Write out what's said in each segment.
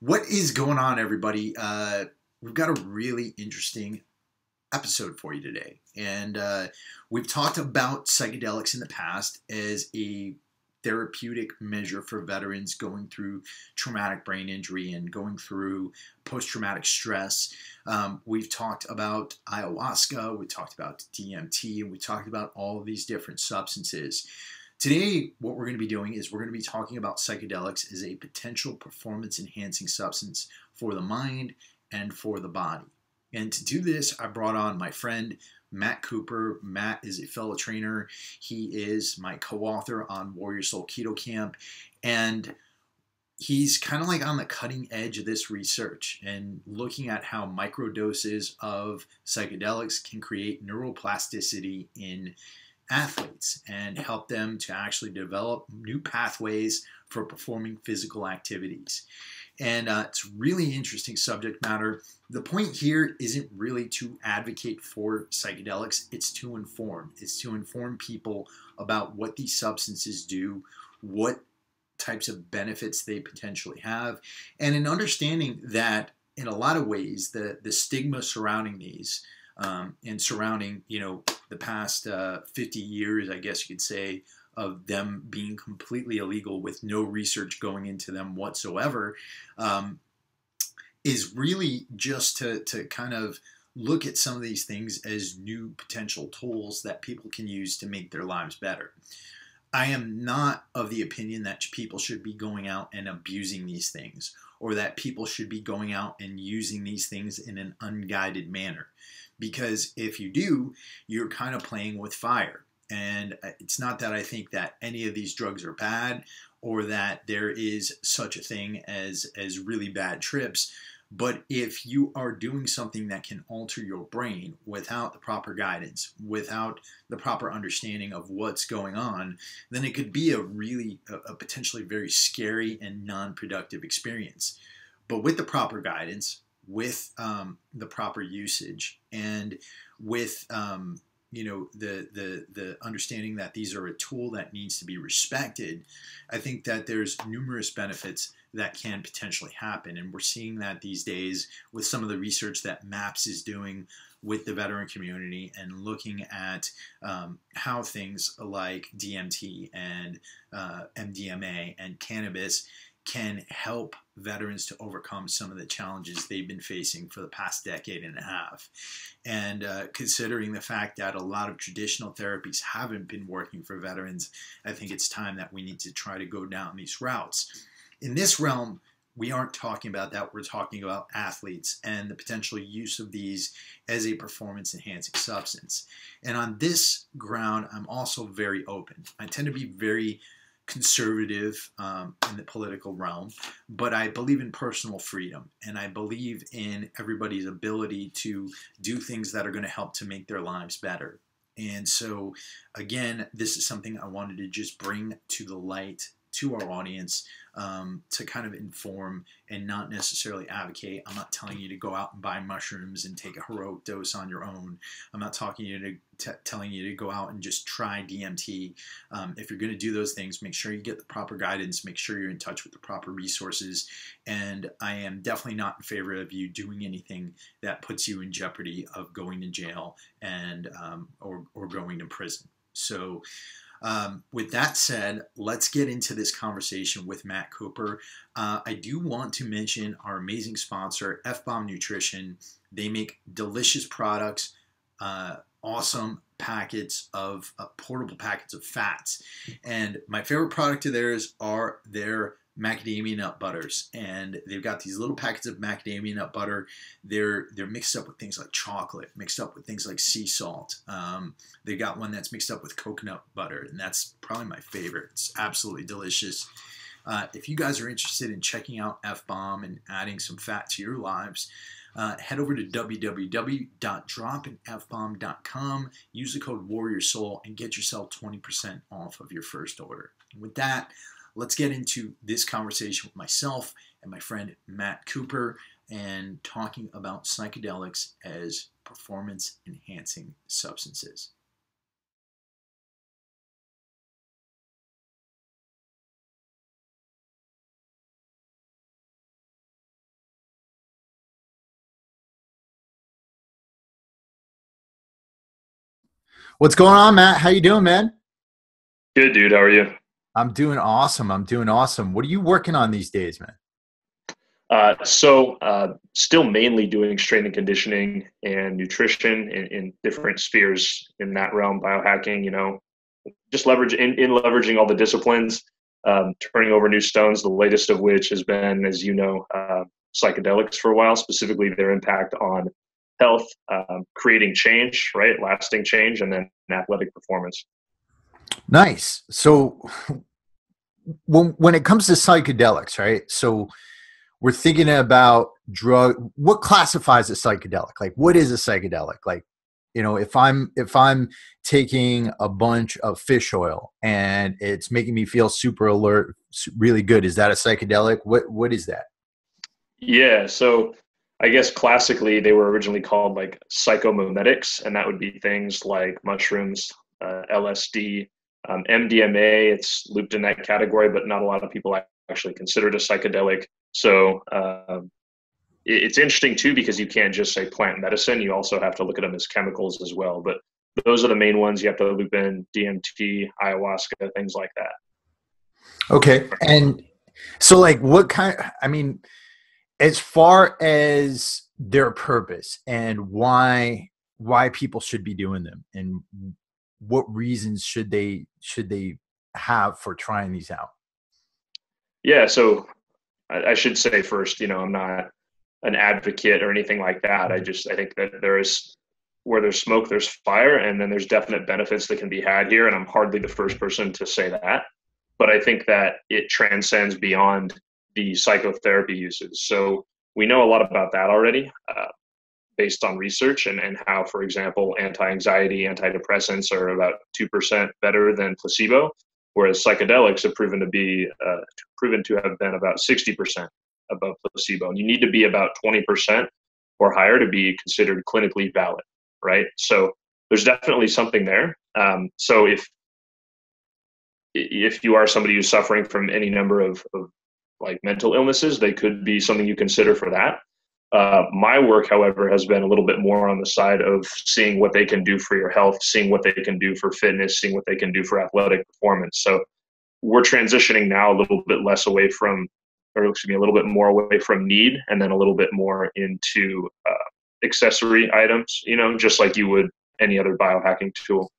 What is going on, everybody? We've got a really interesting episode for you today. And we've talked about psychedelics in the past as a therapeutic measure for veterans going through traumatic brain injury and going through post-traumatic stress. We've talked about ayahuasca, we talked about DMT, and we talked about all of these different substances. Today, what we're going to be doing is we're going to be talking about psychedelics as a potential performance enhancing substance for the mind and for the body. And to do this, I brought on my friend Matt Cooper. Matt is a fellow trainer. He is my co-author on Warrior Soul Keto Camp. And he's kind of like on the cutting edge of this research and looking at how microdoses of psychedelics can create neuroplasticity in athletes and help them to actually develop new pathways for performing physical activities. And it's really interesting subject matter. The point here isn't really to advocate for psychedelics, it's to inform. It's to inform people about what these substances do, what types of benefits they potentially have, and an understanding that in a lot of ways the stigma surrounding these and surrounding, the past 50 years, I guess you could say, of them being completely illegal with no research going into them whatsoever, is really just to kind of look at some of these things as new potential tools that people can use to make their lives better. I am not of the opinion that people should be going out and abusing these things, or that people should be going out and using these things in an unguided manner. Because if you do, you're kind of playing with fire. And it's not that I think that any of these drugs are bad or that there is such a thing as really bad trips. But if you are doing something that can alter your brain without the proper guidance, without the proper understanding of what's going on, then it could be a potentially very scary and non-productive experience. But with the proper guidance, with the proper usage, and with the understanding that these are a tool that needs to be respected, I think that there's numerous benefits that can potentially happen. And we're seeing that these days with some of the research that MAPS is doing with the veteran community and looking at how things like DMT and MDMA and cannabis can help veterans to overcome some of the challenges they've been facing for the past decade and a half. And considering the fact that a lot of traditional therapies haven't been working for veterans, I think it's time that we need to try to go down these routes. In this realm, we aren't talking about that. We're talking about athletes and the potential use of these as a performance enhancing substance. And on this ground, I'm also very open. I tend to be very conservative in the political realm, but I believe in personal freedom, and I believe in everybody's ability to do things that are going to help to make their lives better. And so, again, this is something I wanted to just bring to the light to our audience, to kind of inform and not necessarily advocate. I'm not telling you to go out and buy mushrooms and take a heroic dose on your own. I'm not telling you to go out and just try DMT. If you're going to do those things, make sure you get the proper guidance, make sure you're in touch with the proper resources. And I am definitely not in favor of you doing anything that puts you in jeopardy of going to jail and or going to prison. So with that said, let's get into this conversation with Matt Cooper. I do want to mention our amazing sponsor, F-Bomb Nutrition. They make delicious products, awesome packets of portable packets of fats. And my favorite product of theirs are their macadamia nut butters, and they've got these little packets of macadamia nut butter. They're mixed up with things like chocolate, mixed up with things like sea salt. They got one that's mixed up with coconut butter, and that's probably my favorite. It's absolutely delicious. If you guys are interested in checking out F-Bomb and adding some fat to your lives, head over to www.dropinfbomb.com, use the code WarriorSoul, and get yourself 20% off of your first order. And with that, let's get into this conversation with myself and my friend Matt Cooper and talking about psychedelics as performance enhancing substances. What's going on, Matt? How you doing, man? Good, dude. How are you? I'm doing awesome. I'm doing awesome. What are you working on these days, man? Still mainly doing strength and conditioning and nutrition in different spheres in that realm, biohacking, just in leveraging all the disciplines, turning over new stones, the latest of which has been, as you know, psychedelics for a while, specifically their impact on health, creating change, right? Lasting change, and then athletic performance. Nice. So when it comes to psychedelics, right? So we're thinking about what classifies a psychedelic? Like what is a psychedelic? Like, if I'm taking a bunch of fish oil and it's making me feel super alert, really good, is that a psychedelic? What is that? Yeah, so I guess classically they were originally called like psychomimetics, and that would be things like mushrooms, LSD, MDMA. It's looped in that category, but not a lot of people actually consider it a psychedelic. So it's interesting too because you can't just say plant medicine. You also have to look at them as chemicals as well. But those are the main ones. You have to loop in DMT, ayahuasca, things like that. Okay. And so like I mean, as far as their purpose and why people should be doing them and what reasons should they have for trying these out? Yeah, so I should say first, I'm not an advocate or anything like that. I think that where there's smoke, there's fire, and then there's definite benefits that can be had here. And I'm hardly the first person to say that, but I think that it transcends beyond the psychotherapy uses. So we know a lot about that already, based on research and how, for example, anti-anxiety, antidepressants are about 2% better than placebo, whereas psychedelics have proven to have been about 60% above placebo. And you need to be about 20% or higher to be considered clinically valid, right? So there's definitely something there. So if you are somebody who's suffering from any number of like mental illnesses, they could be something you consider for that. My work, however, has been a little bit more on the side of seeing what they can do for your health, seeing what they can do for fitness, seeing what they can do for athletic performance. So we're transitioning now a little bit less away from, or excuse me, a little bit more away from need, and then a little bit more into accessory items, just like you would any other biohacking tool.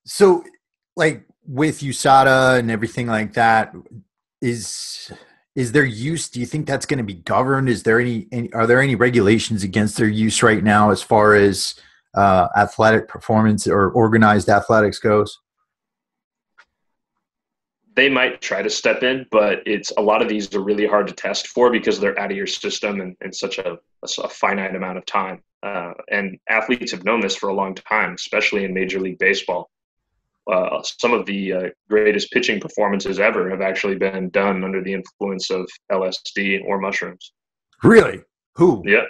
So like with USADA and everything like that, is their use, do you think that's going to be governed? Is there are there any regulations against their use right now as far as athletic performance or organized athletics goes? They might try to step in, but it's a lot of these are really hard to test for because they're out of your system in such a finite amount of time. And athletes have known this for a long time, especially in Major League Baseball. Some of the greatest pitching performances ever have actually been done under the influence of LSD or mushrooms. Really? Who? Yeah.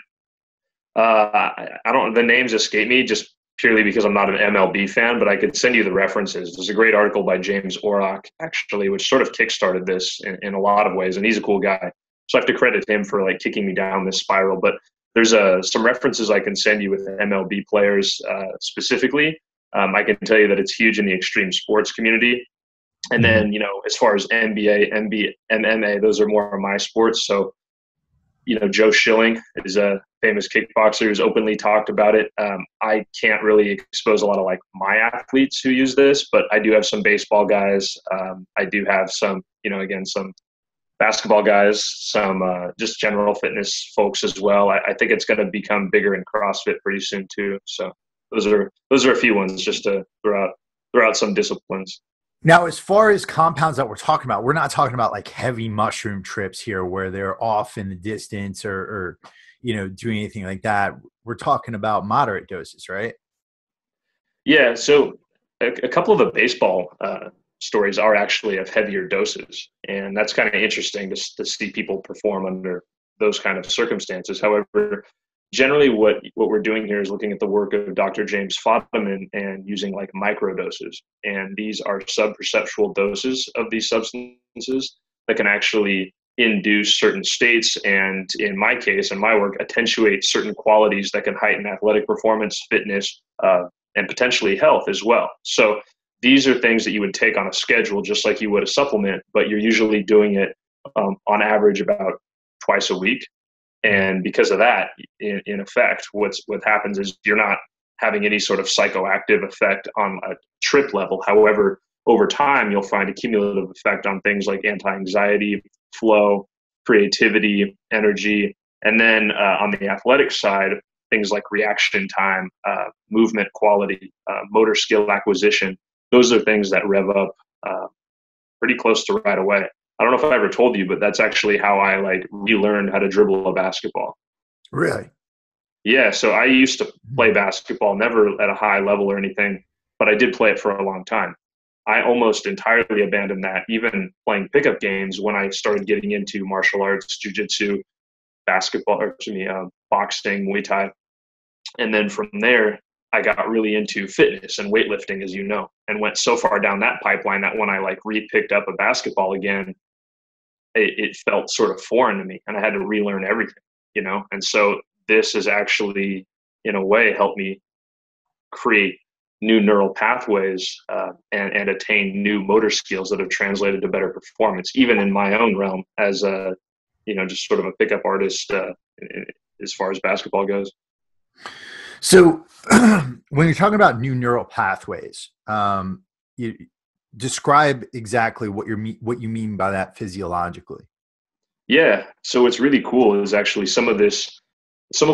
I don't, the names escape me just purely because I'm not an MLB fan, but I could send you the references. There's a great article by James Orrock, actually, which sort of kickstarted this in a lot of ways, and he's a cool guy. So I have to credit him for like kicking me down this spiral. But there's some references I can send you with MLB players specifically. I can tell you that it's huge in the extreme sports community. And then, as far as NBA, MMA, those are more my sports. So, Joe Schilling is a famous kickboxer who's openly talked about it. I can't really expose a lot of like my athletes who use this, but I do have some baseball guys. I do have some, again, some basketball guys, some just general fitness folks as well. I think it's going to become bigger in CrossFit pretty soon too. So those are a few ones just to throw out some disciplines. Now, as far as compounds that we're talking about, we're not talking about like heavy mushroom trips here where they're off in the distance or doing anything like that. We're talking about moderate doses, right? Yeah. So a couple of the baseball stories are actually of heavier doses, and that's kind of interesting to see people perform under those kind of circumstances. However, generally what we're doing here is looking at the work of Dr. James Fodman and using like micro doses. And these are subperceptual doses of these substances that can actually induce certain states. And in my case, in my work, attenuate certain qualities that can heighten athletic performance, fitness, and potentially health as well. So these are things that you would take on a schedule, just like you would a supplement, but you're usually doing it on average about twice a week. And because of that, in effect, what happens is you're not having any sort of psychoactive effect on a trip level. However, over time, you'll find a cumulative effect on things like anti-anxiety, flow, creativity, energy. And then on the athletic side, things like reaction time, movement quality, motor skill acquisition. Those are things that rev up pretty close to right away. I don't know if I ever told you, but that's actually how I relearned how to dribble a basketball. Really? Yeah. So I used to play basketball, never at a high level or anything, but I did play it for a long time. I almost entirely abandoned that, even playing pickup games, when I started getting into martial arts, jiu-jitsu, basketball, boxing, Muay Thai. And then from there, I got really into fitness and weightlifting, as you know, and went so far down that pipeline that when I re-picked up a basketball again, it felt sort of foreign to me, and I had to relearn everything, And so this has actually, in a way, helped me create new neural pathways and attain new motor skills that have translated to better performance, even in my own realm as a, just sort of a pickup artist as far as basketball goes. So when you're talking about new neural pathways, you describe exactly what you mean by that physiologically. Yeah. So what's really cool is actually some of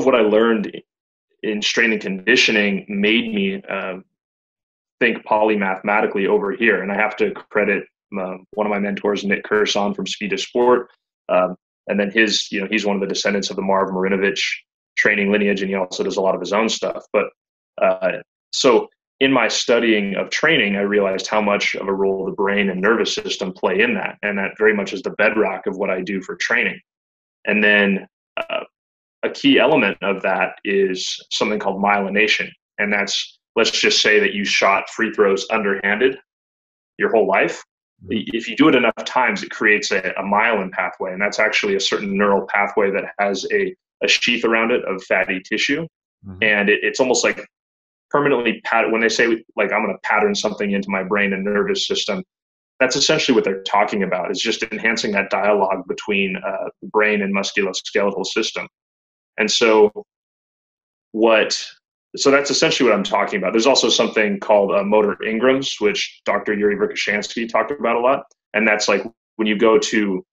what I learned in strength and conditioning made me think polymathematically over here. And I have to credit one of my mentors, Nick Kurson from Speed to Sport. And then he's one of the descendants of the Marv Marinovich training lineage, and he also does a lot of his own stuff. But so in my studying of training, I realized how much of a role the brain and nervous system play in that. And that very much is the bedrock of what I do for training. And then a key element of that is something called myelination. And that's, let's just say that you shot free throws underhanded your whole life. If you do it enough times, it creates a myelin pathway. And that's actually a certain neural pathway that has a sheath around it of fatty tissue. Mm-hmm. And it's almost like permanently when they say I'm going to pattern something into my brain and nervous system, that's essentially what they're talking about, is just enhancing that dialogue between the brain and musculoskeletal system. And so that's essentially what I'm talking about. There's also something called motor engrams, which Dr. Yuri Verkhoshansky talked about a lot. And that's like when you go to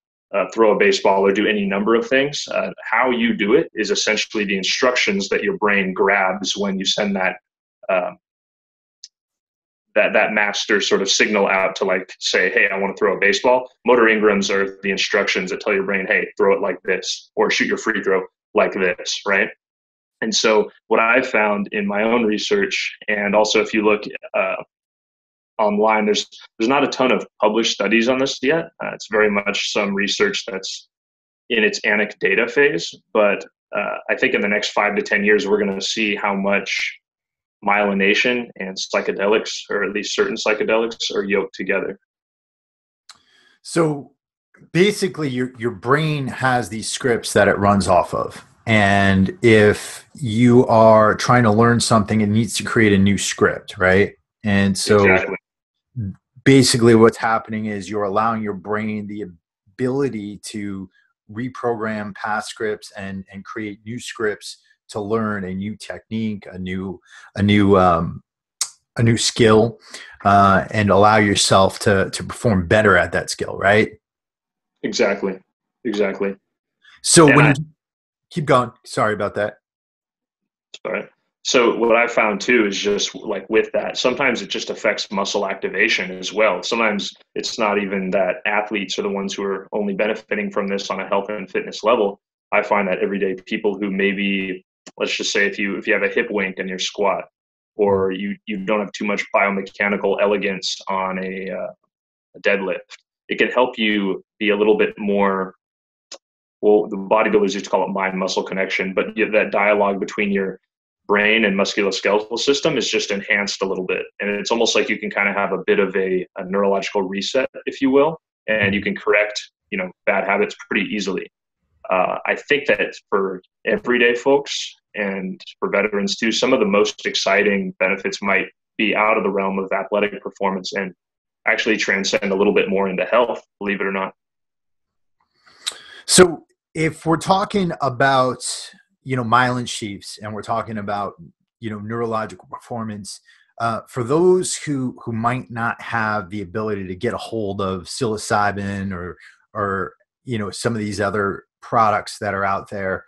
throw a baseball or do any number of things, how you do it is essentially the instructions that your brain grabs when you send that that master sort of signal out to say, hey, I want to throw a baseball. Motor engrams are the instructions that tell your brain, hey, throw it like this, or shoot your free throw like this, right? And so what I've found in my own research, and also if you look online, there's not a ton of published studies on this yet. It's very much some research that's in its anecdata phase. But I think in the next 5 to 10 years, we're going to see how much myelination and psychedelics, or at least certain psychedelics, are yoked together. So basically your brain has these scripts that it runs off of. And if you are trying to learn something, it needs to create a new script, right? And so exactly. Basically what's happening is you're allowing your brain the ability to reprogram past scripts and create new scripts to learn a new technique, a new skill, and allow yourself to perform better at that skill, right? Exactly. So keep going. Sorry about that. Sorry. So what I found too is just with that, sometimes it just affects muscle activation as well. Sometimes it's not even that athletes are the ones who are only benefiting from this on a health and fitness level. I find that everyday people who maybe, let's just say if you have a hip wink in your squat, or you don't have too much biomechanical elegance on a deadlift, it can help you be a little bit more, well, the bodybuilders used to call it mind-muscle connection, but that dialogue between your brain and musculoskeletal system is just enhanced a little bit. And it's almost like you can kind of have a bit of a neurological reset, if you will, and you can correct, bad habits pretty easily. I think that for everyday folks, and for veterans too, some of the most exciting benefits might be out of the realm of athletic performance and actually transcend a little bit more into health, believe it or not. So if we're talking about, myelin sheaths, and we're talking about, neurological performance, for those who might not have the ability to get a hold of psilocybin or some of these other products that are out there,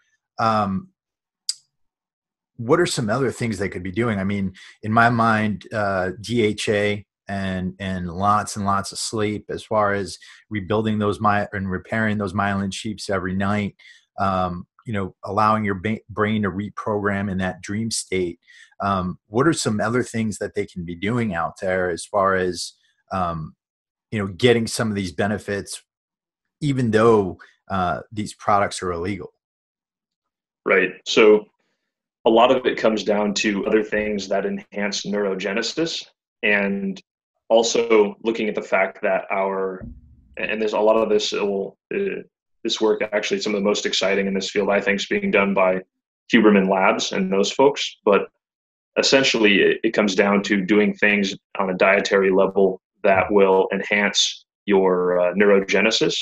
what are some other things they could be doing? I mean, in my mind, DHA and lots of sleep, as far as rebuilding those and repairing those myelin sheaths every night, allowing your brain to reprogram in that dream state. What are some other things that they can be doing out there as far as, getting some of these benefits, even though these products are illegal? Right. So a lot of it comes down to other things that enhance neurogenesis, and also looking at the fact that and there's a lot of this this work, actually some of the most exciting in this field, I think, is being done by Huberman Labs and those folks. But essentially it comes down to doing things on a dietary level that will enhance your neurogenesis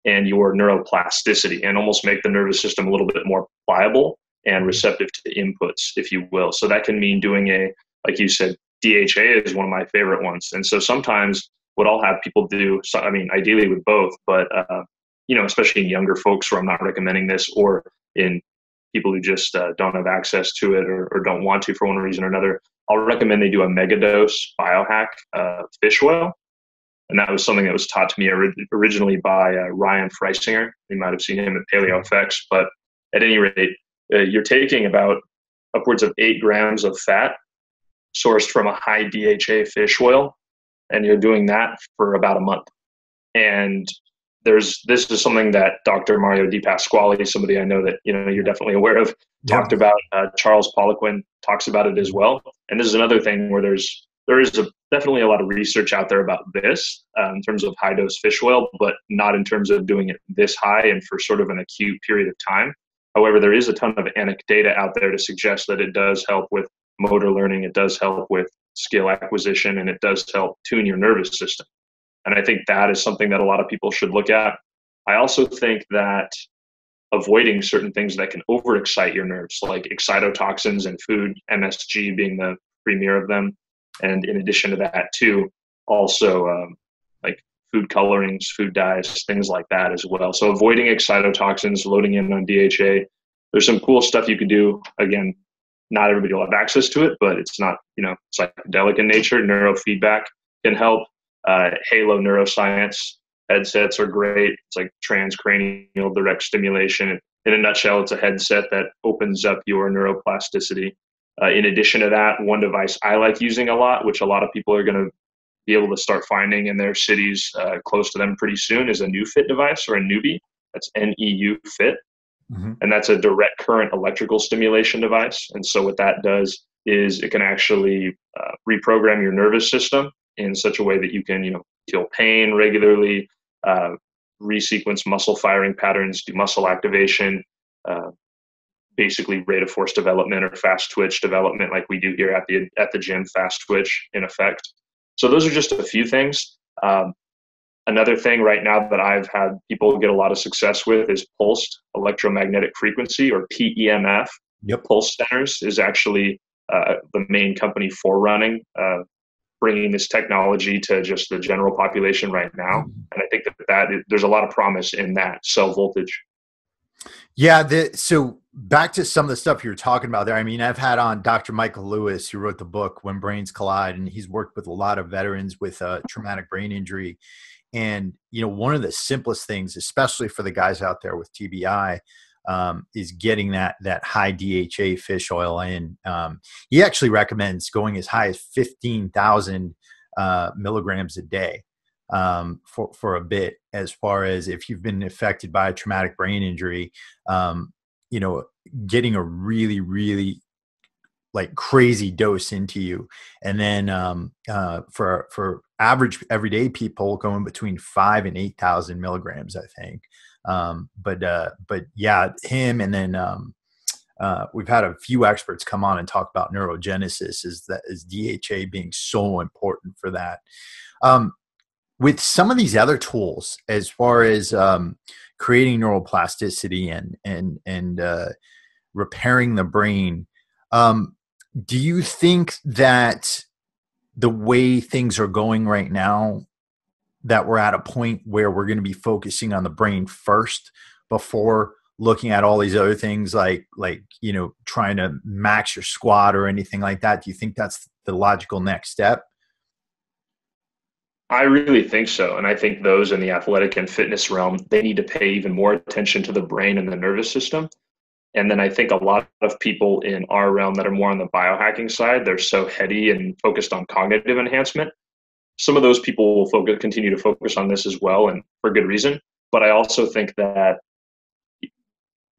and your neuroplasticity, and almost make the nervous system a little bit more pliable and receptive to inputs, if you will. So that can mean doing like you said, DHA is one of my favorite ones. And so sometimes what I'll have people do, I mean, ideally with both, but, especially in younger folks where I'm not recommending this, or in people who just don't have access to it or don't want to for one reason or another, I'll recommend they do a megadose biohack fish oil. And that was something that was taught to me originally by Ryan Freisinger. You might have seen him at PaleoFX, but at any rate, you're taking about upwards of 8 grams of fat sourced from a high DHA fish oil, and you're doing that for about a month. And this is something that Dr. Mario Di Pasquale, somebody I know that you're definitely aware of, talked about. Charles Poliquin talks about it as well. And this is another thing where there is definitely a lot of research out there about this in terms of high dose fish oil, but not in terms of doing it this high and for sort of an acute period of time. However, there is a ton of anecdata out there to suggest that it does help with motor learning, it does help with skill acquisition, and it does help tune your nervous system. And I think that is something that a lot of people should look at. I also think that avoiding certain things that can overexcite your nerves, like excitotoxins and food, MSG being the premier of them. And in addition to that too, also like food colorings, food dyes, things like that as well. So avoiding excitotoxins, loading in on DHA. There's some cool stuff you can do. Again, not everybody will have access to it, but it's not, psychedelic in nature. Neurofeedback can help. Halo neuroscience headsets are great. It's like transcranial direct stimulation. In a nutshell, it's a headset that opens up your neuroplasticity. In addition to that, one device I like using a lot, which a lot of people are going to be able to start finding in their cities close to them pretty soon, is a NeuFit device, or a Newbie. That's NEU Fit. Mm-hmm. And that's a direct current electrical stimulation device. And so what that does is it can actually reprogram your nervous system in such a way that you can, feel pain regularly, resequence muscle firing patterns, do muscle activation, basically rate of force development or fast twitch development, like we do here at the gym, fast twitch in effect. So those are just a few things. Another thing right now that I've had people get a lot of success with is pulsed electromagnetic frequency, or PEMF. Yep. Pulse centers is actually the main company forerunning bringing this technology to just the general population right now. And I think there's a lot of promise in that cell voltage. Yeah. So back to some of the stuff you were talking about there. I mean, I've had on Dr. Michael Lewis, who wrote the book When Brains Collide, and he's worked with a lot of veterans with traumatic brain injury. And, one of the simplest things, especially for the guys out there with TBI, is getting that high DHA fish oil in. He actually recommends going as high as 15,000 milligrams a day for a bit, as far as if you've been affected by a traumatic brain injury, getting a really, really like crazy dose into you. And then for average everyday people, going between 5,000 and 8,000 milligrams, I think. But yeah, him, and then we've had a few experts come on and talk about neurogenesis as DHA being so important for that. With some of these other tools, as far as creating neuroplasticity and repairing the brain, do you think that the way things are going right now, that we're at a point where we're going to be focusing on the brain first before looking at all these other things like trying to max your squat or anything like that? Do you think that's the logical next step? I really think so. And I think those in the athletic and fitness realm, they need to pay even more attention to the brain and the nervous system. And then I think a lot of people in our realm that are more on the biohacking side, they're so heady and focused on cognitive enhancement. Some of those people will continue to focus on this as well, and for good reason. But I also think that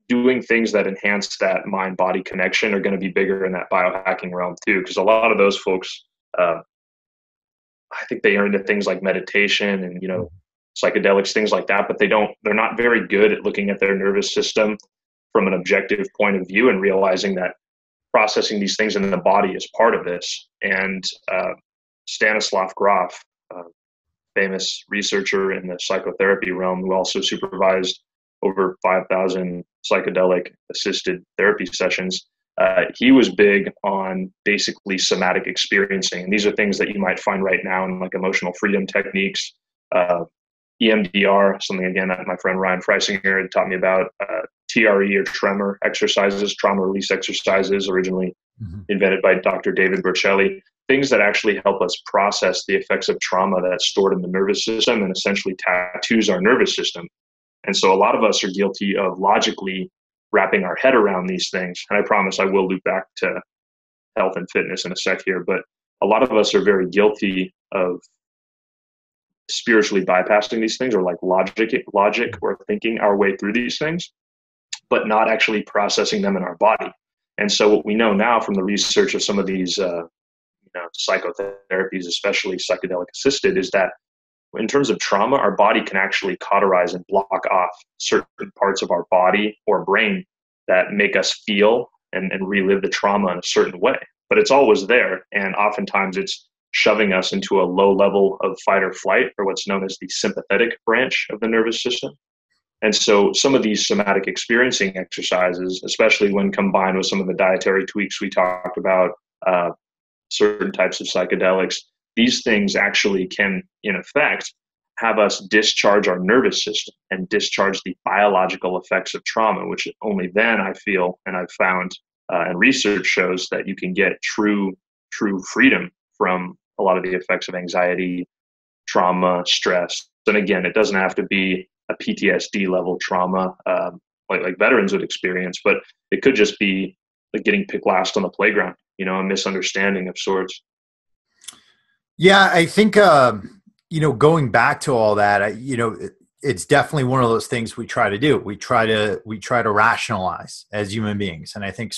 doing things that enhance that mind-body connection are going to be bigger in that biohacking realm too, because a lot of those folks, I think they are into things like meditation and, psychedelics, things like that, but they're not very good at looking at their nervous system from an objective point of view and realizing that processing these things in the body is part of this. And Stanislav Grof, famous researcher in the psychotherapy realm, who also supervised over 5,000 psychedelic assisted therapy sessions, he was big on basically somatic experiencing. And these are things that you might find right now in like emotional freedom techniques, EMDR, something again that my friend Ryan Freisinger had taught me about, TRE or tremor exercises, trauma release exercises, originally invented by Dr. David Berceli, things that actually help us process the effects of trauma that's stored in the nervous system and essentially tattoos our nervous system. And so a lot of us are guilty of logically wrapping our head around these things. And I promise I will loop back to health and fitness in a sec here, but a lot of us are very guilty of spiritually bypassing these things, or like logic or thinking our way through these things, but not actually processing them in our body. And so what we know now from the research of some of these psychotherapies, especially psychedelic assisted, is that in terms of trauma, our body can actually cauterize and block off certain parts of our body or brain that make us feel and relive the trauma in a certain way. But it's always there. And oftentimes it's shoving us into a low level of fight or flight, or what's known as the sympathetic branch of the nervous system. And so some of these somatic experiencing exercises, especially when combined with some of the dietary tweaks we talked about, certain types of psychedelics, these things actually can, in effect, have us discharge our nervous system and discharge the biological effects of trauma, which only then I feel, and I've found, and research shows that you can get true freedom from a lot of the effects of anxiety, trauma, stress. And again, it doesn't have to be a PTSD level trauma like veterans would experience, but it could just be like getting picked last on the playground, a misunderstanding of sorts. Yeah, I think, going back to all that, it's definitely one of those things we try to do. We try to rationalize as human beings. And I think,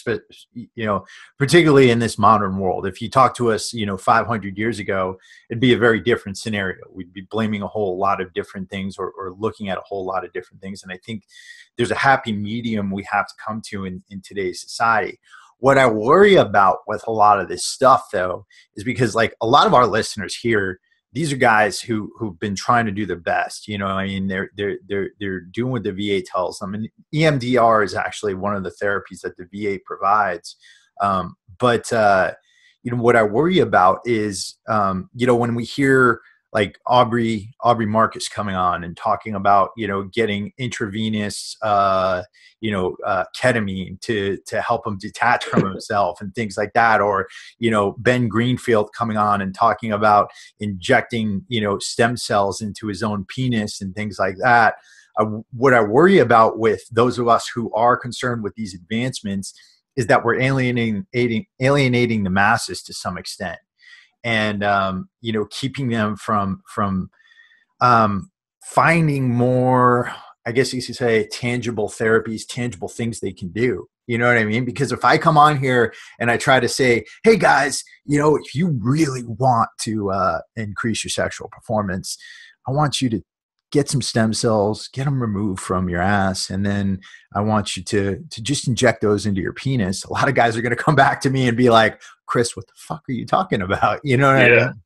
particularly in this modern world, if you talk to us, 500 years ago, it'd be a very different scenario. We'd be blaming a whole lot of different things or looking at a whole lot of different things. And I think there's a happy medium we have to come to in today's society. What I worry about with a lot of this stuff, though, is because like a lot of our listeners here, these are guys who've been trying to do their best. They're doing what the VA tells them. And EMDR is actually one of the therapies that the VA provides. But what I worry about is, when we hear like Aubrey Marcus coming on and talking about, getting intravenous, ketamine to help him detach from himself and things like that. Or, Ben Greenfield coming on and talking about injecting, stem cells into his own penis and things like that. What I worry about with those of us who are concerned with these advancements is that we're alienating the masses to some extent. And, keeping them from finding more, I guess you could say, tangible therapies, tangible things they can do. You know what I mean? Because if I come on here and I try to say, hey guys, if you really want to increase your sexual performance, I want you to get some stem cells, get them removed from your ass, and then I want you to just inject those into your penis. A lot of guys are going to come back to me and be like, Chris, what the fuck are you talking about? You know what I mean?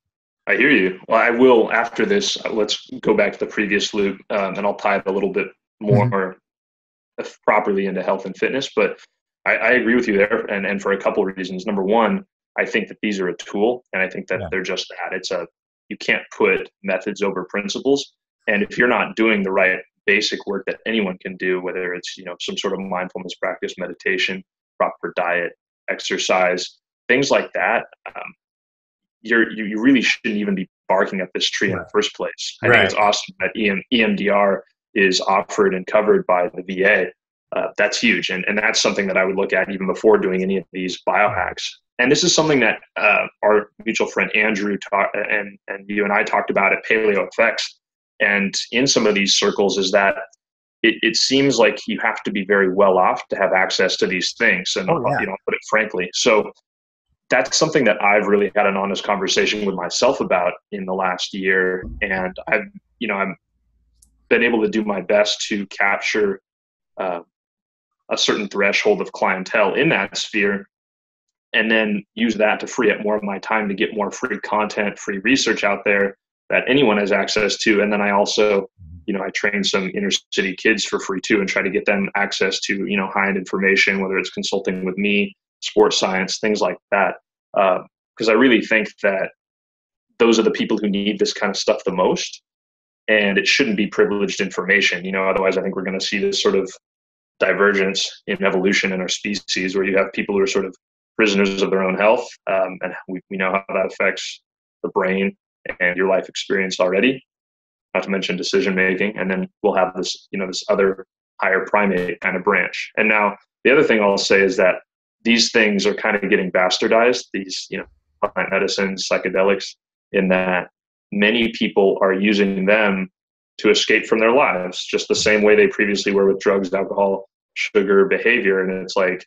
I hear you. Well, I will after this. Let's go back to the previous loop, and I'll tie it a little bit more properly into health and fitness. But I agree with you there, and for a couple of reasons. Number one, I think that these are a tool, and I think that they're just that. You can't put methods over principles, and if you're not doing the right basic work that anyone can do, whether it's some sort of mindfulness practice, meditation, proper diet, exercise, things like that. You really shouldn't even be barking at this tree in the first place. I think it's awesome that EMDR is offered and covered by the VA. That's huge. And that's something that I would look at even before doing any of these biohacks. And this is something that our mutual friend Andrew and you and I talked about at Paleo Effects. And in some of these circles is that it seems like you have to be very well off to have access to these things. And put it frankly. So that's something that I've really had an honest conversation with myself about in the last year. And I've been able to do my best to capture a certain threshold of clientele in that sphere, and then use that to free up more of my time to get more free content, free research out there that anyone has access to. And then I also, I train some inner city kids for free too, and try to get them access to, high-end information, whether it's consulting with me, sports science, things like that. Because I really think that those are the people who need this kind of stuff the most, and it shouldn't be privileged information. Otherwise I think we're going to see this sort of divergence in evolution in our species, where you have people who are sort of prisoners of their own health. And we know how that affects the brain and your life experience already, not to mention decision-making. And then we'll have this, this other higher primate kind of branch. And now the other thing I'll say is that these things are kind of getting bastardized, these, plant medicines, psychedelics, in that many people are using them to escape from their lives, just the same way they previously were with drugs, alcohol, sugar, behavior. And it's like,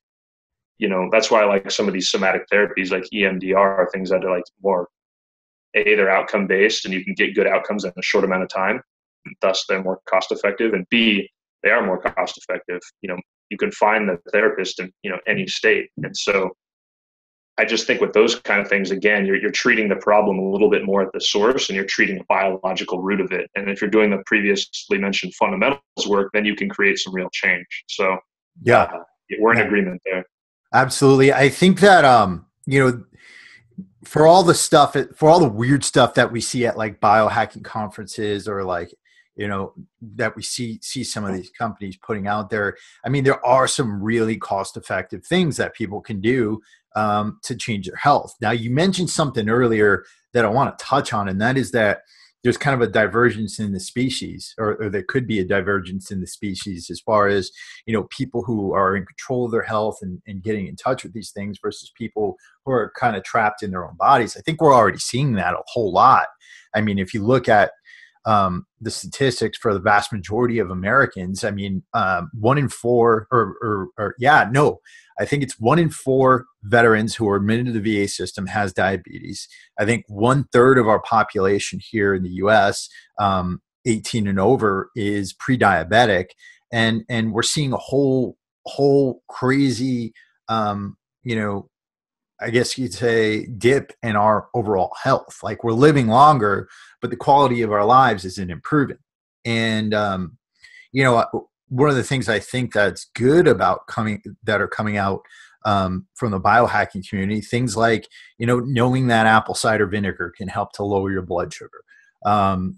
that's why I like some of these somatic therapies like EMDR, things that are like more, A, they're outcome based and you can get good outcomes in a short amount of time. Thus, they're more cost effective. And B, they are more cost effective. You can find the therapist in any state. And so I just think with those kind of things, again, you're treating the problem a little bit more at the source, and you're treating the biological root of it. And if you're doing the previously mentioned fundamentals work, then you can create some real change. So we're in agreement there. Absolutely. I think that for all the weird stuff that we see at like biohacking conferences, or like that we see some of these companies putting out there. I mean, there are some really cost-effective things that people can do to change their health. Now, you mentioned something earlier that I want to touch on, and that is that there's kind of a divergence in the species, or there could be a divergence in the species as far as, people who are in control of their health and getting in touch with these things versus people who are kind of trapped in their own bodies. I think we're already seeing that a whole lot. I mean, if you look at the statistics for the vast majority of Americans, I mean, 1 in 4 I think it's 1 in 4 veterans who are admitted to the VA system has diabetes. I think 1/3 of our population here in the US, 18 and over, is pre-diabetic. And we're seeing a whole crazy, I guess you'd say, dip in our overall health. Like, we're living longer, but the quality of our lives isn't improving. And, one of the things I think that's good about coming out from the biohacking community, things like, knowing that apple cider vinegar can help to lower your blood sugar.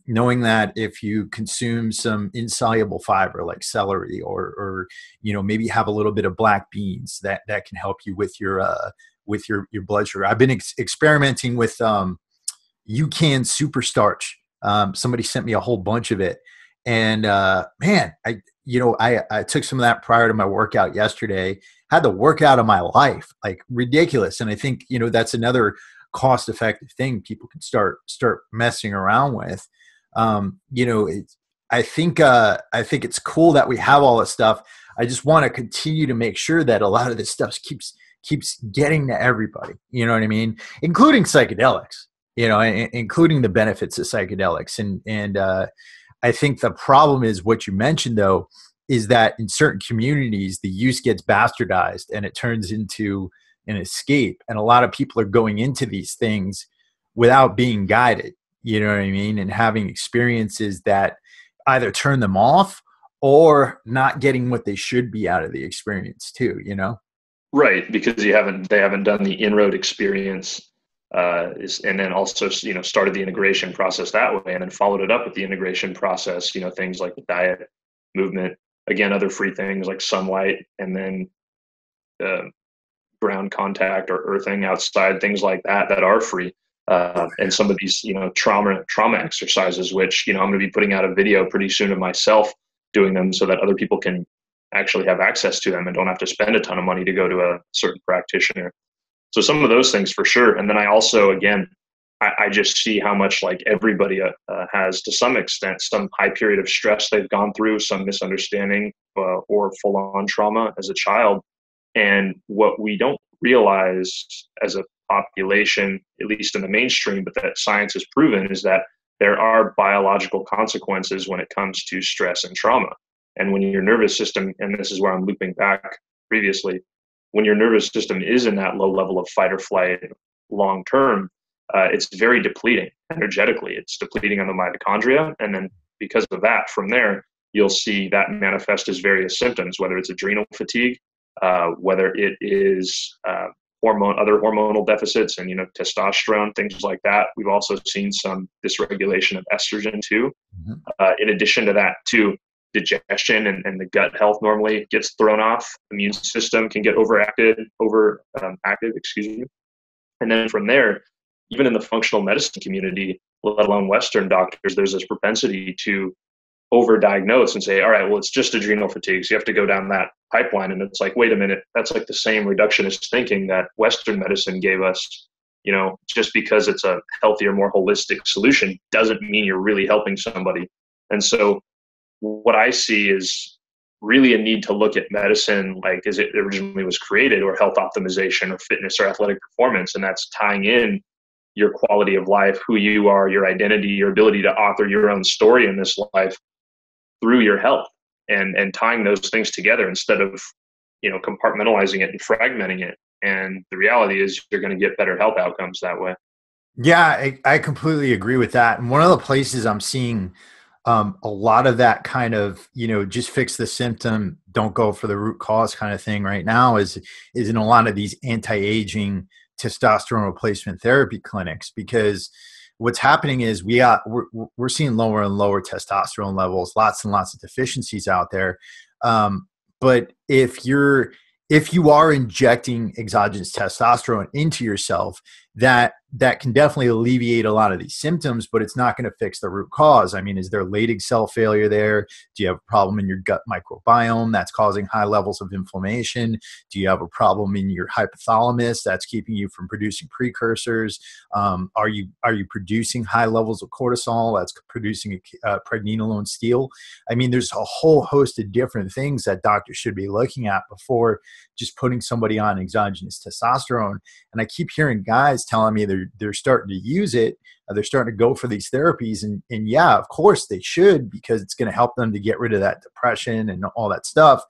Knowing that if you consume some insoluble fiber like celery or maybe have a little bit of black beans, that can help you with your blood sugar. I've been experimenting with UCAN super starch. Somebody sent me a whole bunch of it, and man, I took some of that prior to my workout yesterday. Had the workout of my life, like ridiculous. And I think that's another cost-effective thing people can start messing around with. I think it's cool that we have all this stuff. I just want to continue to make sure that a lot of this stuff keeps getting to everybody. You know what I mean? Including psychedelics. Including the benefits of psychedelics. And I think the problem is what you mentioned, though, is that in certain communities, the use gets bastardized and it turns into an escape. And a lot of people are going into these things without being guided, you know what I mean? And having experiences that either turn them off or not getting what they should be out of the experience too, you know? Right, because they haven't done the inroad experience, and then also, started the integration process that way, and then followed it up with the integration process. Things like the diet, movement, again, other free things like sunlight, and then ground contact or earthing outside, things like that are free. And some of these, trauma exercises, which, I'm going to be putting out a video pretty soon of myself doing them so that other people can actually have access to them and don't have to spend a ton of money to go to a certain practitioner. So some of those things for sure. And then I also, again, I just see how much like everybody has, to some extent, some high period of stress they've gone through, some misunderstanding or full-on trauma as a child. And what we don't realize as a population, at least in the mainstream, but that science has proven, is that there are biological consequences when it comes to stress and trauma. And when your nervous system, and this is where I'm looping back previously, when your nervous system is in that low level of fight or flight long term, it's very depleting energetically. It's depleting on the mitochondria. And then because of that, from there, you'll see that manifest as various symptoms, whether it's adrenal fatigue, whether it is other hormonal deficits and, testosterone, things like that. We've also seen some dysregulation of estrogen too. In addition to that too, digestion and the gut health normally gets thrown off. Immune system can get active, And then from there, even in the functional medicine community, let alone Western doctors, there's this propensity to overdiagnose and say, all right, well, it's just adrenal fatigue, so you have to go down that pipeline. And it's like, wait a minute, that's like the same reductionist thinking that Western medicine gave us. Just because it's a healthier, more holistic solution doesn't mean you're really helping somebody. And so what I see is really a need to look at medicine like as it originally was created, or health optimization or fitness or athletic performance. And that's tying in your quality of life, who you are, your identity, your ability to author your own story in this life through your health, and tying those things together instead of, compartmentalizing it and fragmenting it. And the reality is you're going to get better health outcomes that way. Yeah, I completely agree with that. And one of the places I'm seeing a lot of that kind of, just fix the symptom, don't go for the root cause kind of thing right now is in a lot of these anti-aging testosterone replacement therapy clinics, because what's happening is we're seeing lower and lower testosterone levels, lots and lots of deficiencies out there. But if you are injecting exogenous testosterone into yourself, that can definitely alleviate a lot of these symptoms, but it's not going to fix the root cause. I mean, is there Leydig cell failure there? Do you have a problem in your gut microbiome that's causing high levels of inflammation? Do you have a problem in your hypothalamus that's keeping you from producing precursors? Are you producing high levels of cortisol that's producing pregnenolone steal? I mean, there's a whole host of different things that doctors should be looking at before just putting somebody on exogenous testosterone. And I keep hearing guys telling me they're starting to use it. They're starting to go for these therapies. And yeah, of course they should, because it's going to help them to get rid of that depression and all that stuff.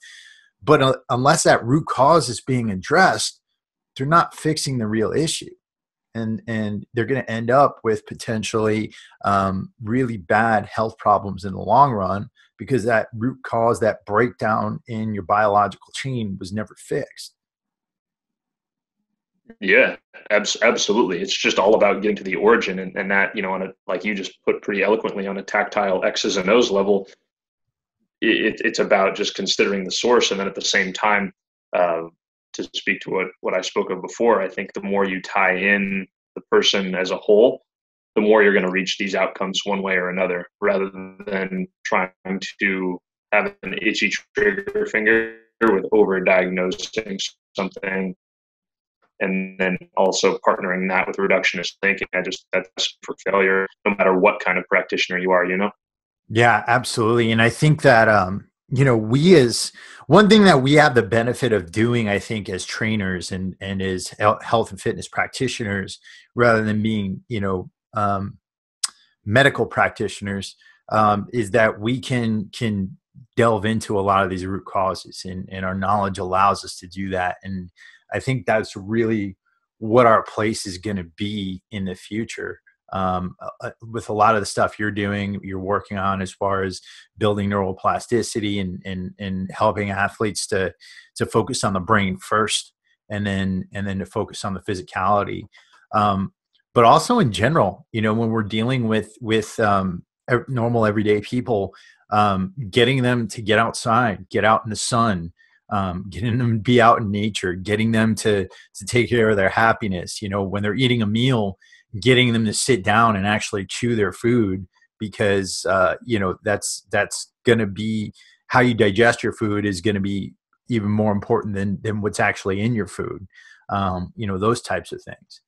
But unless that root cause is being addressed, they're not fixing the real issue. And they're going to end up with potentially really bad health problems in the long run, because that root cause, that breakdown in your biological chain was never fixed. Yeah, absolutely. It's just all about getting to the origin, and that, on a, like you just put pretty eloquently, on a tactile X's and O's level, it's about just considering the source. And then at the same time, to speak to what I spoke of before, I think the more you tie in the person as a whole, the more you're going to reach these outcomes one way or another, rather than trying to have an itchy trigger finger with over-diagnosing something and then also partnering that with reductionist thinking. That's for failure, no matter what kind of practitioner you are, Yeah, absolutely. And I think that, we as one thing that we have the benefit of doing, I think, as trainers and as health and fitness practitioners, rather than being, medical practitioners, is that we can delve into a lot of these root causes, and our knowledge allows us to do that. And I think that's really what our place is going to be in the future. With a lot of the stuff you're working on as far as building neuroplasticity and helping athletes to focus on the brain first, and then to focus on the physicality. But also in general, when we're dealing with normal everyday people, getting them to get outside, get out in the sun, getting them to be out in nature, getting them to take care of their happiness. When they're eating a meal, getting them to sit down and actually chew their food, because that's going to be how you digest your food is going to be even more important than what's actually in your food. Those types of things.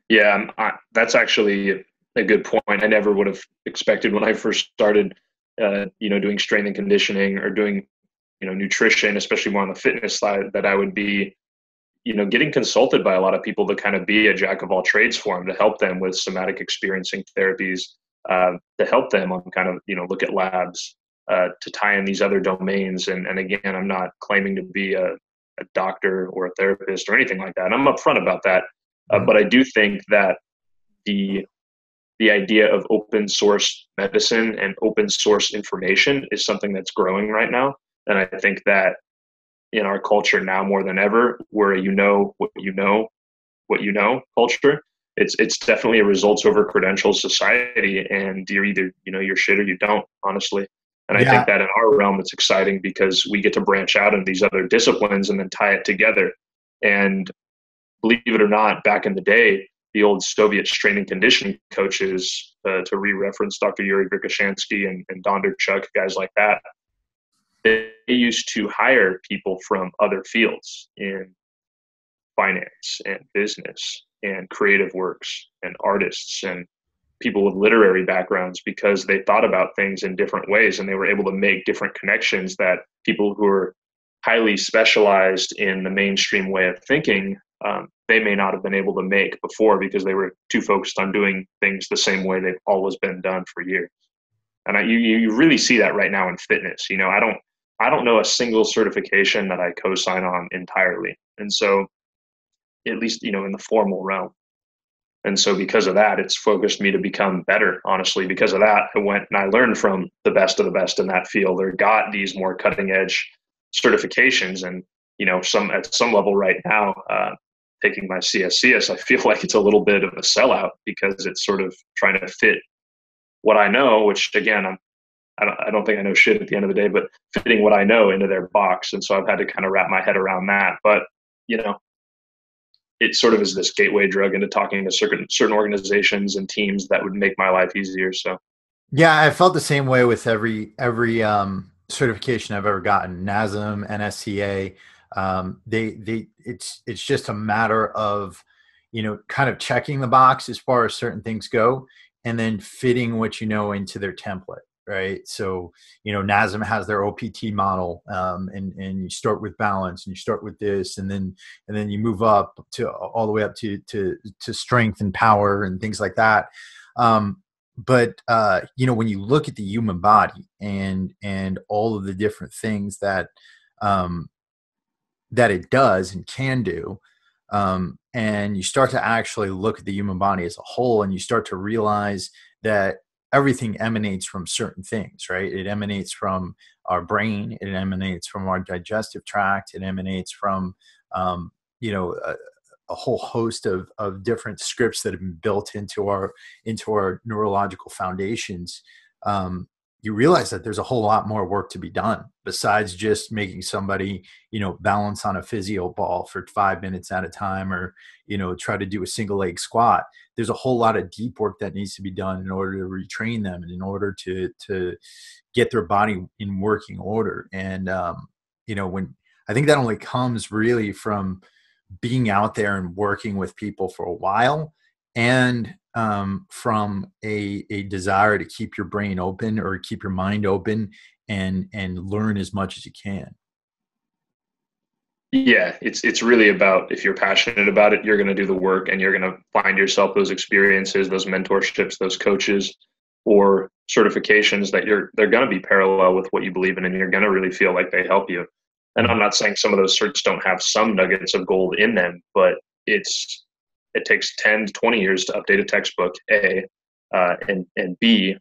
Yeah, that's actually a good point. I never would have expected when I first started, doing strength and conditioning or doing, nutrition, especially more on the fitness side, that I would be, getting consulted by a lot of people to kind of be a jack of all trades for them, to help them with somatic experiencing therapies, to help them on kind of, look at labs, to tie in these other domains. And again, I'm not claiming to be a doctor or a therapist or anything like that. I'm upfront about that. But I do think that the idea of open source medicine and open source information is something that's growing right now. And I think that in our culture now more than ever, we're a what you know culture. It's definitely a results over credentials society, and you're either your shit or you don't, honestly. And I think that in our realm, it's exciting because we get to branch out into these other disciplines and then tie it together. And believe it or not, back in the day, the old Soviet strength and conditioning coaches, to re-reference Dr. Yuri Verkhoshansky and Dondarchuk, guys like that, they used to hire people from other fields in finance and business and creative works and artists and people with literary backgrounds, because they thought about things in different ways and they were able to make different connections that people who are highly specialized in the mainstream way of thinking, they may not have been able to make before because they were too focused on doing things the same way they've always been done for years. And you really see that right now in fitness. I don't know a single certification that I co-sign on entirely. And so, at least, in the formal realm. And so because of that, it's focused me to become better, honestly. Because of that, I went and I learned from the best of the best in that field, or got these more cutting edge certifications. And, at some level right now, taking my CSCS, I feel like it's a little bit of a sellout because it's sort of trying to fit what I know, which again, I don't think I know shit at the end of the day, but fitting what I know into their box. And so I've had to kind of wrap my head around that. But, it sort of is this gateway drug into talking to certain organizations and teams that would make my life easier. So, yeah, I felt the same way with every certification I've ever gotten, NASM, NSCA. It's just a matter of, kind of checking the box as far as certain things go, and then fitting what into their template. Right. So, NASM has their OPT model, and you start with balance and you start with this, and then you move up to all the way up to strength and power and things like that. But when you look at the human body and all of the different things that it does and can do, and you start to actually look at the human body as a whole, and you start to realize that everything emanates from certain things, right? It emanates from our brain. It emanates from our digestive tract. It emanates from, a whole host of different scripts that have been built into our neurological foundations. You realize that there's a whole lot more work to be done besides just making somebody, balance on a physio ball for 5 minutes at a time, or, try to do a single leg squat. There's a whole lot of deep work that needs to be done in order to retrain them and in order to get their body in working order. And, when I think that only comes really from being out there and working with people for a while, and from a desire to keep your brain open or keep your mind open and learn as much as you can. Yeah, it's really about, if you're passionate about it, you're going to do the work and you're going to find yourself those experiences, those mentorships, those coaches, or certifications that they're going to be parallel with what you believe in, and you're going to really feel like they help you. And I'm not saying some of those certs don't have some nuggets of gold in them, but it takes 10 to 20 years to update a textbook, A, and B,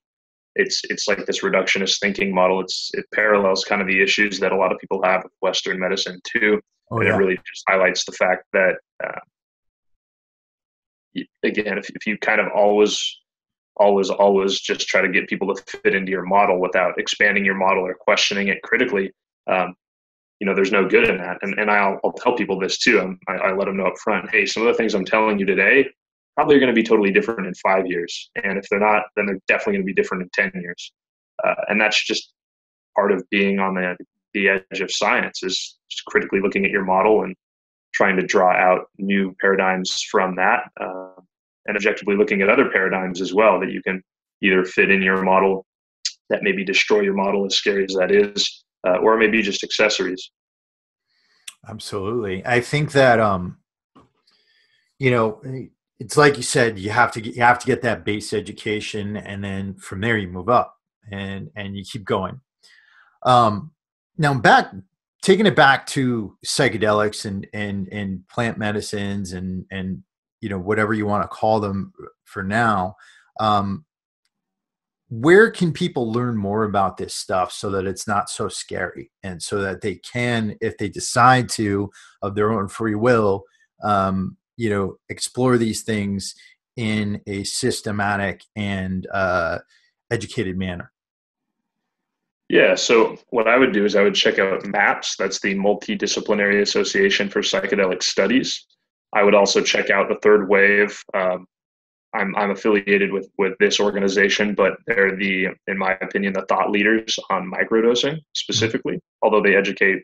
it's like this reductionist thinking model. It parallels kind of the issues that a lot of people have with Western medicine too. Oh, and yeah. it really just highlights the fact that, again, if you kind of always just try to get people to fit into your model without expanding your model or questioning it critically, there's no good in that. And I'll tell people this too. I let them know up front, hey, some of the things I'm telling you today probably are going to be totally different in 5 years. And if they're not, then they're definitely going to be different in 10 years. And that's just part of being on the edge of science, is just critically looking at your model and trying to draw out new paradigms from that, and objectively looking at other paradigms as well that you can either fit in your model that maybe destroy your model, as scary as that is, or maybe just accessories. Absolutely. I think that, it's like you said, you have to get that base education, and then from there you move up and you keep going. Now taking it back to psychedelics and plant medicines and whatever you want to call them for now, where can people learn more about this stuff so that it's not so scary, and so that they can, if they decide to, of their own free will, explore these things in a systematic and educated manner? Yeah, so what I would do is I would check out MAPS. That's the Multidisciplinary Association for Psychedelic Studies. I would also check out the Third Wave. I'm affiliated with this organization, but they're in my opinion, the thought leaders on microdosing specifically, although they educate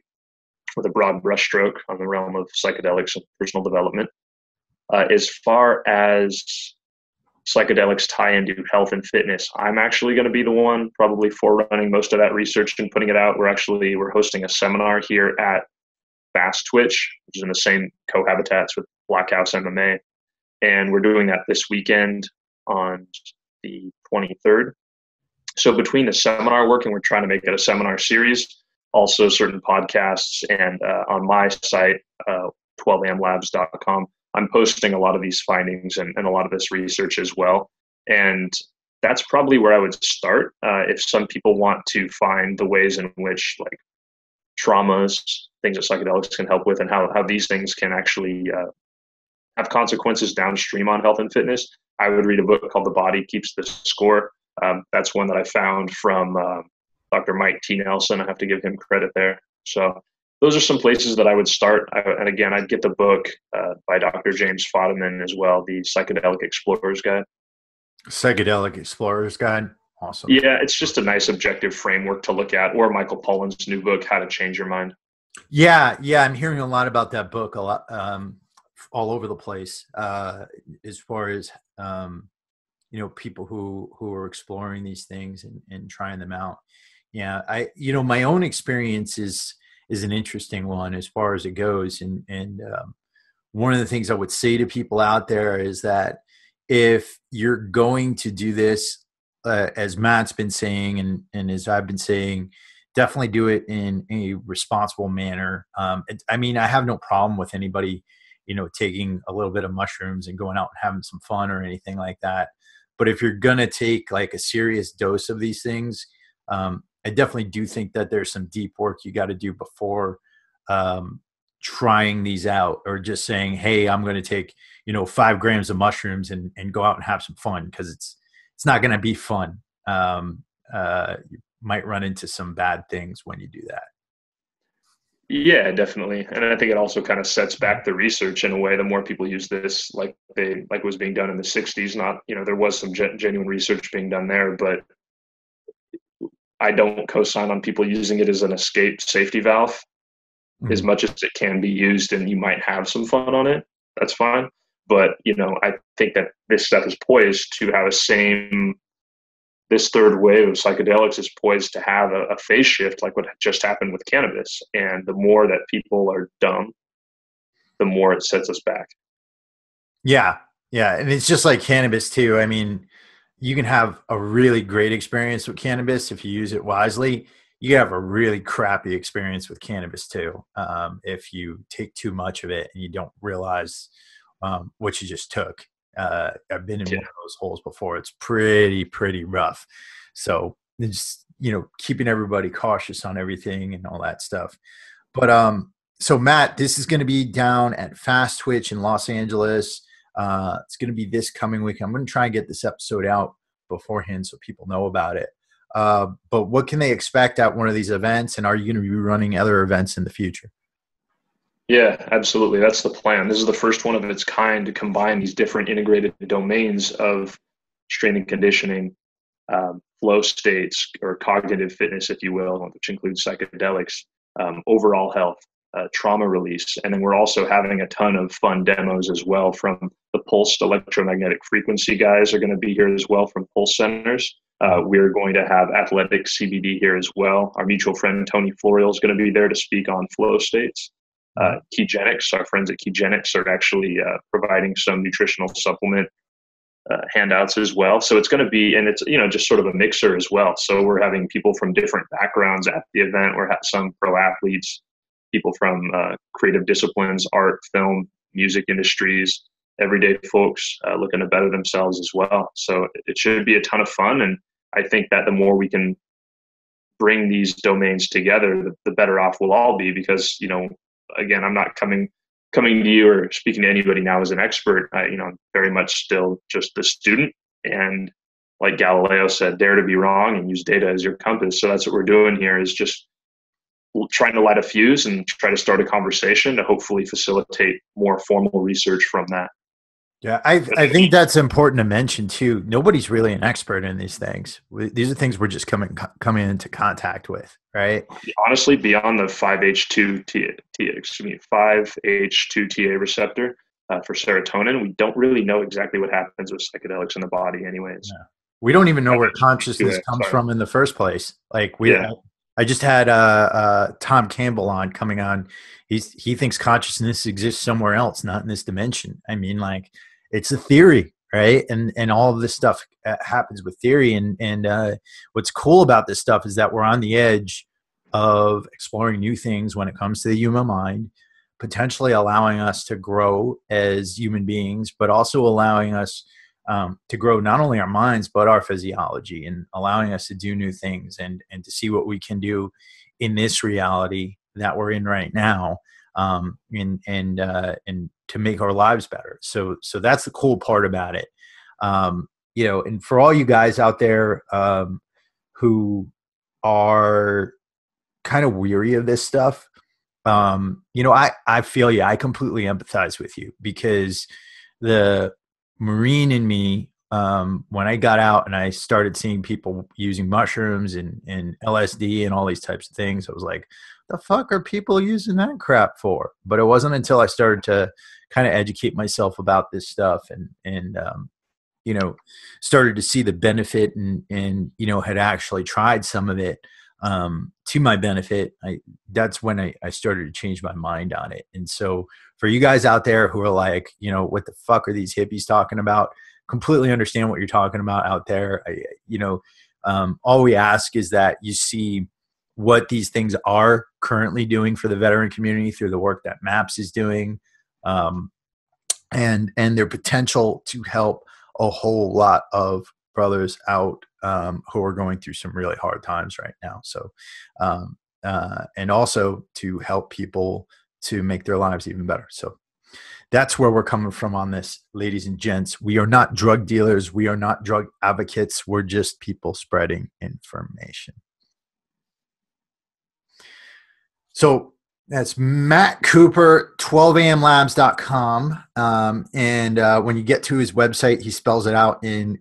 with a broad brushstroke on the realm of psychedelics and personal development. As far as psychedelics tie into health and fitness, I'm actually going to be the one probably forerunning most of that research and putting it out. We're hosting a seminar here at Fast Twitch, which is in the same cohabitats with Black House MMA. And we're doing that this weekend on the 23rd. So between the seminar work, and we're trying to make it a seminar series, also certain podcasts, and on my site, 12amlabs.com, I'm posting a lot of these findings and a lot of this research as well. And that's probably where I would start. If some people want to find the ways in which, like, traumas, things that psychedelics can help with, and how these things can actually have consequences downstream on health and fitness, I would read a book called The Body Keeps the Score. That's one that I found from Dr. Mike T. Nelson. I have to give him credit there. So those are some places that I would start. And again, I'd get the book by Dr. James Fadiman as well, the Psychedelic Explorer's Guide. Psychedelic Explorer's Guide. Awesome. Yeah, it's just a nice objective framework to look at, or Michael Pollan's new book, How to Change Your Mind. Yeah. I'm hearing a lot about that book, a lot, all over the place, as far as, people who are exploring these things and trying them out. Yeah. My own experience is an interesting one as far as it goes. And one of the things I would say to people out there is that if you're going to do this, as Matt's been saying, and as I've been saying, definitely do it in a responsible manner. I have no problem with anybody, taking a little bit of mushrooms and going out and having some fun or anything like that. But if you're going to take like a serious dose of these things, I definitely do think that there's some deep work you got to do before trying these out, or just saying, hey, I'm going to take, 5 grams of mushrooms and go out and have some fun, because it's not going to be fun. You might run into some bad things when you do that. Yeah, definitely. And I think it also kind of sets back the research in a way. The more people use this, like was being done in the 60s, not, there was some genuine research being done there, but I don't co-sign on people using it as an escape safety valve. As much as it can be used and you might have some fun on it, that's fine. But, I think that this stuff is poised to have this third wave of psychedelics is poised to have a phase shift, like what just happened with cannabis. And the more that people are dumb, the more it sets us back. Yeah. And it's just like cannabis too. you can have a really great experience with cannabis if you use it wisely. You have a really crappy experience with cannabis too, if you take too much of it and you don't realize what you just took. I've been in one of those holes before. It's pretty rough. So just, keeping everybody cautious on everything and all that stuff. But so Matt, this is going to be down at Fast Twitch in Los Angeles. It's going to be this coming week. I'm going to try and get this episode out beforehand so people know about it. But what can they expect at one of these events? And are you going to be running other events in the future? Yeah, absolutely. That's the plan. This is the first one of its kind to combine these different integrated domains of strength and conditioning, flow states, or cognitive fitness, if you will, which includes psychedelics, overall health, trauma release. And then we're also having a ton of fun demos as well from the pulsed electromagnetic frequency guys are going to be here as well from Pulse Centers. We're going to have athletic CBD here as well. Our mutual friend Tony Florial is going to be there to speak on flow states. Kegenics, our friends at Kegenics are actually providing some nutritional supplement handouts as well. So it's going to be, and it's, just sort of a mixer as well. So we're having people from different backgrounds at the event. We're some pro athletes, people from creative disciplines, art, film, music industries, everyday folks looking to better themselves as well. So it should be a ton of fun. And I think that the more we can bring these domains together, the better off we'll all be, because, again, I'm not coming to you or speaking to anybody now as an expert. I'm very much still just the student. And like Galileo said, dare to be wrong and use data as your compass. So that's what we're doing here, is just trying to light a fuse and try to start a conversation to hopefully facilitate more formal research from that. Yeah, I think that's important to mention too. Nobody's really an expert in these things. These are things we're just coming into contact with, right? Honestly, beyond the 5-HT2-TA receptor for serotonin, we don't really know exactly what happens with psychedelics in the body, anyways. Yeah. We don't even know where consciousness comes from in the first place. Like I just had Tom Campbell coming on. He thinks consciousness exists somewhere else, not in this dimension. I mean, like, it's a theory, right? And all of this stuff happens with theory. And what's cool about this stuff is that we're on the edge of exploring new things when it comes to the human mind, potentially allowing us to grow as human beings, but also allowing us to grow not only our minds, but our physiology, and allowing us to do new things and to see what we can do in this reality that we're in right now, and to make our lives better. So that's the cool part about it. And for all you guys out there who are kind of weary of this stuff, I feel you. I completely empathize with you, because the Marine in me, when I got out and I started seeing people using mushrooms and LSD and all these types of things, I was like, the fuck are people using that crap for? But it wasn't until I started to kind of educate myself about this stuff and started to see the benefit and had actually tried some of it to my benefit. That's when I started to change my mind on it. And so for you guys out there who are like, what the fuck are these hippies talking about? Completely understand what you're talking about out there. All we ask is that you see what these things are currently doing for the veteran community through the work that MAPS is doing, and their potential to help a whole lot of brothers out who are going through some really hard times right now. So, and also to help people to make their lives even better. So that's where we're coming from on this, ladies and gents. We are not drug dealers. We are not drug advocates. We're just people spreading information. So that's Matt Cooper, 12amlabs.com. And when you get to his website, he spells it out in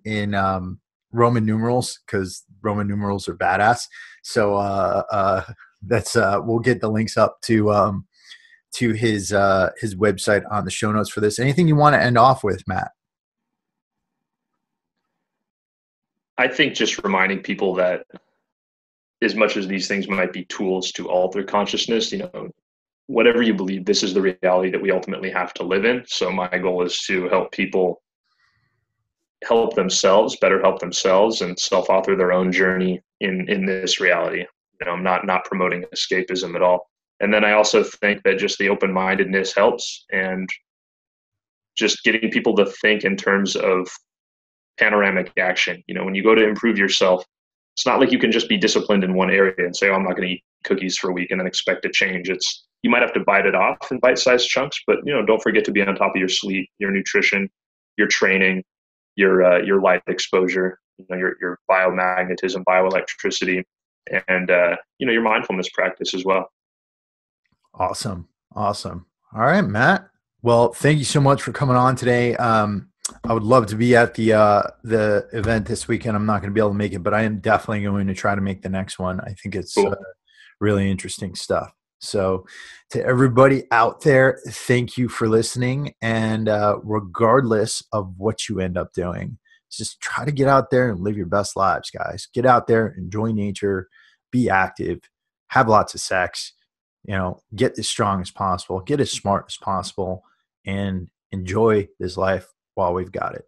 Roman numerals, because Roman numerals are badass. So that's we'll get the links up to his website on the show notes for this. Anything you want to end off with, Matt? I think just reminding people that as much as these things might be tools to alter consciousness, whatever you believe, this is the reality that we ultimately have to live in. So my goal is to help people help themselves, better help themselves, and self-author their own journey in this reality. I'm not promoting escapism at all. And then I also think that just the open-mindedness helps, and just getting people to think in terms of panoramic action. When you go to improve yourself, it's not like you can just be disciplined in one area and say, oh, I'm not going to eat cookies for a week and then expect to change. You might have to bite it off in bite-sized chunks, but don't forget to be on top of your sleep, your nutrition, your training, your light exposure, your biomagnetism, bioelectricity, and your mindfulness practice as well. Awesome. All right, Matt. Well, thank you so much for coming on today. I would love to be at the event this weekend. I'm not going to be able to make it, but I am definitely going to try to make the next one. I think it's cool. Really interesting stuff. So to everybody out there, thank you for listening. And regardless of what you end up doing, just try to get out there and live your best lives, guys. Get out there, enjoy nature, be active, have lots of sex, get as strong as possible, get as smart as possible, and enjoy this life while we've got it.